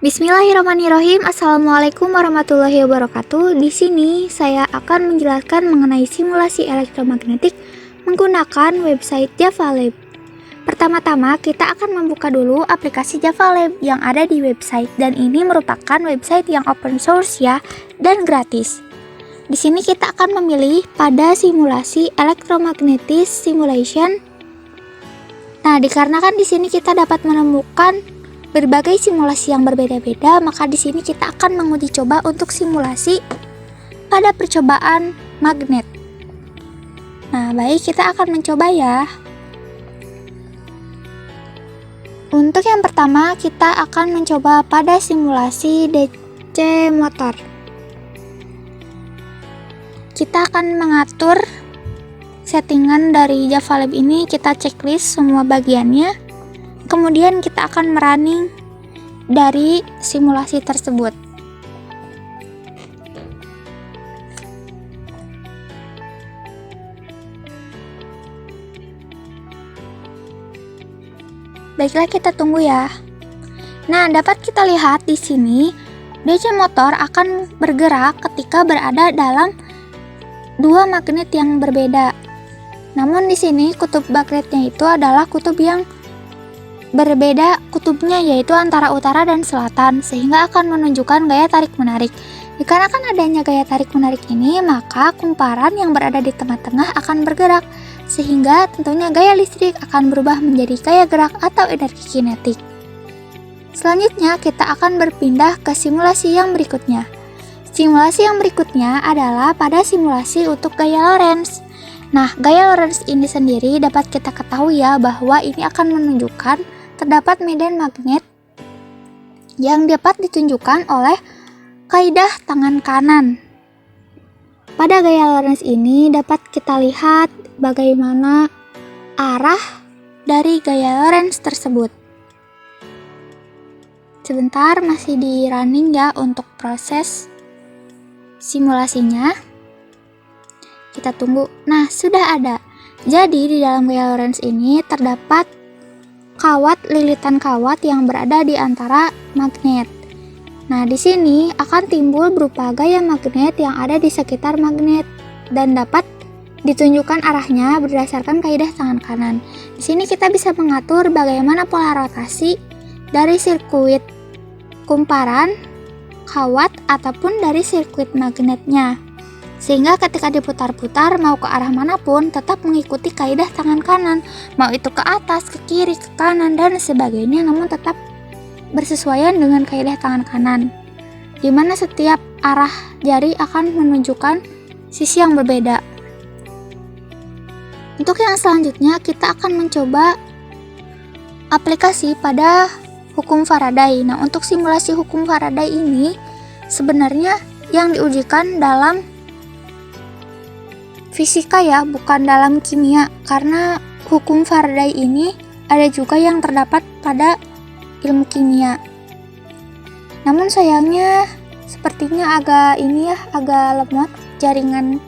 Bismillahirrahmanirrahim. Assalamualaikum warahmatullahi wabarakatuh. Di sini saya akan menjelaskan mengenai simulasi elektromagnetik menggunakan website Java Lab. Pertama-tama kita akan membuka dulu aplikasi Java Lab yang ada di website, dan ini merupakan website yang open source ya dan gratis. Di sini kita akan memilih pada simulasi electromagnetic simulation. Nah, dikarenakan di sini kita dapat menemukan berbagai simulasi yang berbeda-beda, maka di sini kita akan menguji coba untuk simulasi pada percobaan magnet. Nah, baik, kita akan mencoba ya. Untuk yang pertama, kita akan mencoba pada simulasi DC motor. Kita akan mengatur settingan dari Java Lab ini, kita checklist semua bagiannya. Kemudian kita akan merunning dari simulasi tersebut. Baiklah, kita tunggu ya. Nah, dapat kita lihat di sini DC motor akan bergerak ketika berada dalam dua magnet yang berbeda. Namun di sini kutub magnetnya itu adalah kutub yang berbeda kutubnya, yaitu antara utara dan selatan, sehingga akan menunjukkan gaya tarik-menarik. Dikarenakan adanya gaya tarik-menarik ini, maka kumparan yang berada di tengah-tengah akan bergerak, sehingga tentunya gaya listrik akan berubah menjadi gaya gerak atau energi kinetik. Selanjutnya, kita akan berpindah ke simulasi yang berikutnya. Simulasi yang berikutnya adalah pada simulasi untuk gaya Lorentz. Nah, gaya Lorentz ini sendiri dapat kita ketahui ya, bahwa ini akan menunjukkan terdapat medan magnet yang dapat ditunjukkan oleh kaidah tangan kanan. Pada gaya Lorentz ini dapat kita lihat bagaimana arah dari gaya Lorentz tersebut. Sebentar, masih di running ya untuk proses simulasinya. Kita tunggu. Nah, sudah ada. Jadi di dalam gaya Lorentz ini terdapat kawat lilitan kawat yang berada di antara magnet. Nah, di sini akan timbul berupa gaya magnet yang ada di sekitar magnet dan dapat ditunjukkan arahnya berdasarkan kaidah tangan kanan. Di sini kita bisa mengatur bagaimana pola rotasi dari sirkuit kumparan, kawat, ataupun dari sirkuit magnetnya. Sehingga ketika diputar-putar mau ke arah manapun tetap mengikuti kaidah tangan kanan, mau itu ke atas, ke kiri, ke kanan, dan sebagainya, namun tetap bersesuaian dengan kaidah tangan kanan, di mana setiap arah jari akan menunjukkan sisi yang berbeda. Untuk yang selanjutnya kita akan mencoba aplikasi pada hukum Faraday. Nah, untuk simulasi hukum Faraday ini sebenarnya yang diujikan dalam fisika ya, bukan dalam kimia, karena hukum Faraday ini ada juga yang terdapat pada ilmu kimia. Namun sayangnya sepertinya agak lemot jaringan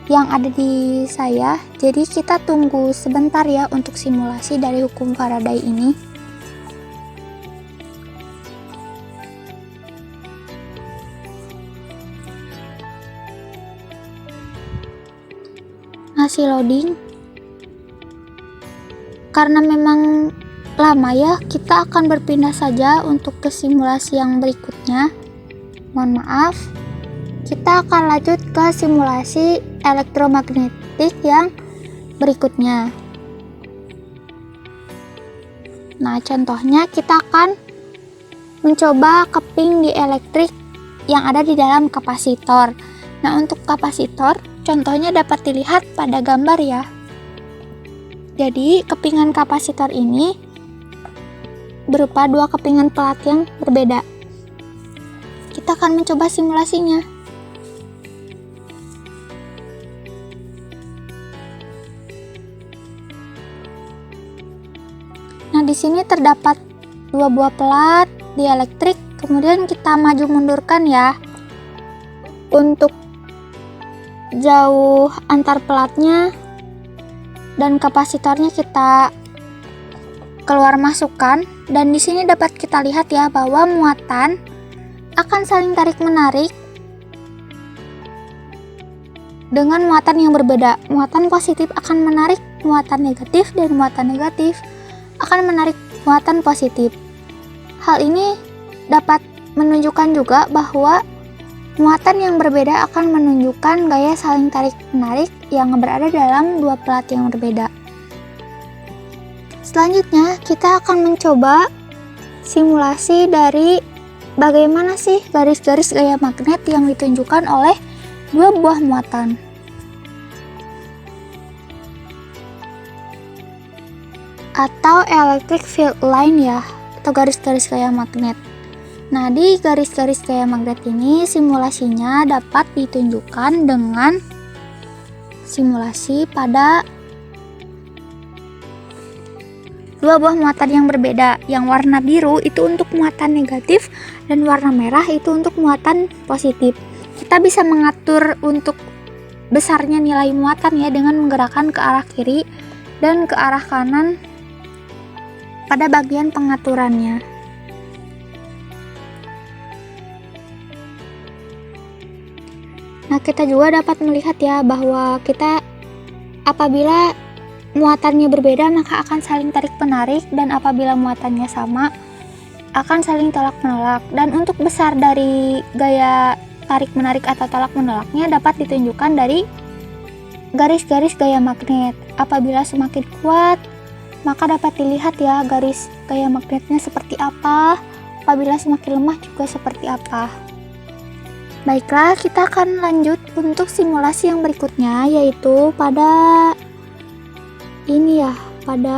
yang ada di saya. Jadi kita tunggu sebentar ya untuk simulasi dari hukum Faraday ini. Masih loading. Karena memang lama ya, kita akan berpindah saja untuk ke simulasi yang berikutnya. Mohon maaf. Kita akan lanjut ke simulasi elektromagnetik yang berikutnya. Nah, contohnya kita akan mencoba keping dieelektrik yang ada di dalam kapasitor. Nah, untuk kapasitor contohnya dapat dilihat pada gambar ya. Jadi kepingan kapasitor ini berupa dua kepingan pelat yang berbeda. Kita akan mencoba simulasinya. Nah, di sini terdapat dua buah pelat dieelektrik, kemudian kita maju mundurkan ya. Untuk jauh antar pelatnya dan kapasitornya kita keluar masukkan, dan di sini dapat kita lihat ya bahwa muatan akan saling tarik-menarik dengan muatan yang berbeda. Muatan positif akan menarik muatan negatif, dan muatan negatif akan menarik muatan positif. Hal ini dapat menunjukkan juga bahwa muatan yang berbeda akan menunjukkan gaya saling tarik-menarik yang berada dalam dua pelat yang berbeda. Selanjutnya, kita akan mencoba simulasi dari bagaimana sih garis-garis gaya magnet yang ditunjukkan oleh dua buah muatan. Atau electric field line ya, atau garis-garis gaya magnet. Nah, di garis-garis gaya magnet ini simulasinya dapat ditunjukkan dengan simulasi pada dua buah muatan yang berbeda. Yang warna biru itu untuk muatan negatif, dan warna merah itu untuk muatan positif. Kita bisa mengatur untuk besarnya nilai muatan ya dengan menggerakkan ke arah kiri dan ke arah kanan pada bagian pengaturannya. Nah, kita juga dapat melihat ya bahwa kita apabila muatannya berbeda maka akan saling tarik menarik, dan apabila muatannya sama akan saling tolak menolak. Dan untuk besar dari gaya tarik menarik atau tolak menolaknya dapat ditunjukkan dari garis-garis gaya magnet. Apabila semakin kuat maka dapat dilihat ya garis gaya magnetnya seperti apa, apabila semakin lemah juga seperti apa. Baiklah, kita akan lanjut untuk simulasi yang berikutnya, yaitu pada ini ya, pada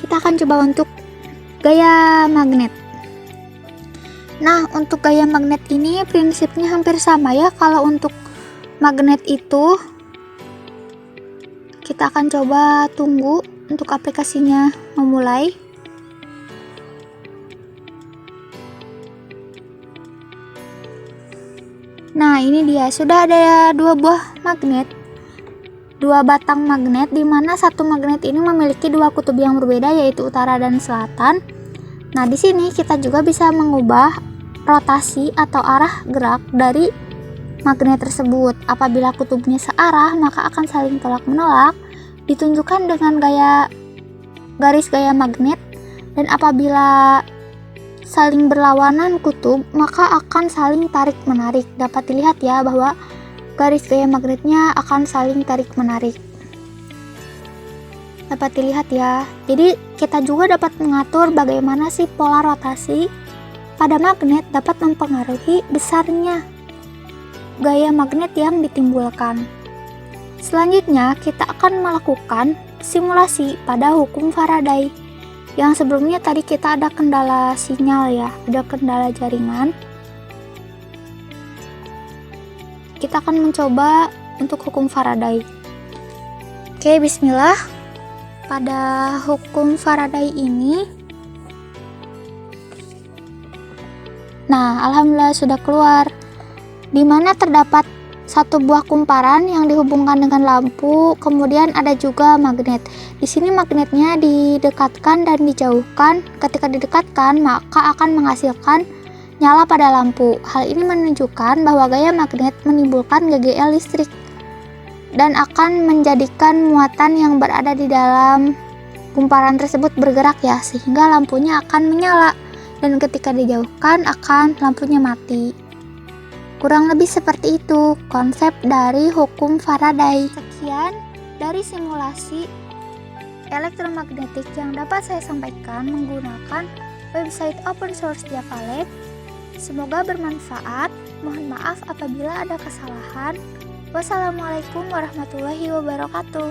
kita akan coba untuk gaya magnet. Nah, untuk gaya magnet ini prinsipnya hampir sama ya. Kalau untuk magnet itu kita akan coba tunggu untuk aplikasinya memulai. Nah, ini dia, sudah ada dua buah magnet, dua batang magnet, di mana satu magnet ini memiliki dua kutub yang berbeda, yaitu utara dan selatan. Nah, di sini kita juga bisa mengubah rotasi atau arah gerak dari magnet tersebut. Apabila kutubnya searah maka akan saling tolak-menolak, ditunjukkan dengan garis gaya magnet, dan apabila saling berlawanan kutub maka akan saling tarik-menarik. Dapat dilihat ya bahwa garis gaya magnetnya akan saling tarik-menarik. Dapat dilihat ya. Jadi kita juga dapat mengatur bagaimana sih pola rotasi pada magnet dapat mempengaruhi besarnya gaya magnet yang ditimbulkan. Selanjutnya kita akan melakukan simulasi pada hukum Faraday. Yang sebelumnya tadi kita ada kendala sinyal ya, ada kendala jaringan. Kita akan mencoba untuk hukum Faraday. Oke, bismillah. Pada hukum Faraday ini, nah, alhamdulillah sudah keluar, di mana terdapat satu buah kumparan yang dihubungkan dengan lampu, kemudian ada juga magnet. Di sini magnetnya didekatkan dan dijauhkan. Ketika didekatkan maka akan menghasilkan nyala pada lampu. Hal ini menunjukkan bahwa gaya magnet menimbulkan GGL listrik dan akan menjadikan muatan yang berada di dalam kumparan tersebut bergerak ya, sehingga lampunya akan menyala, dan ketika dijauhkan akan lampunya mati. Kurang lebih seperti itu konsep dari hukum Faraday. Sekian dari simulasi elektromagnetik yang dapat saya sampaikan menggunakan website open source Java Lab. Semoga bermanfaat. Mohon maaf apabila ada kesalahan. Wassalamualaikum warahmatullahi wabarakatuh.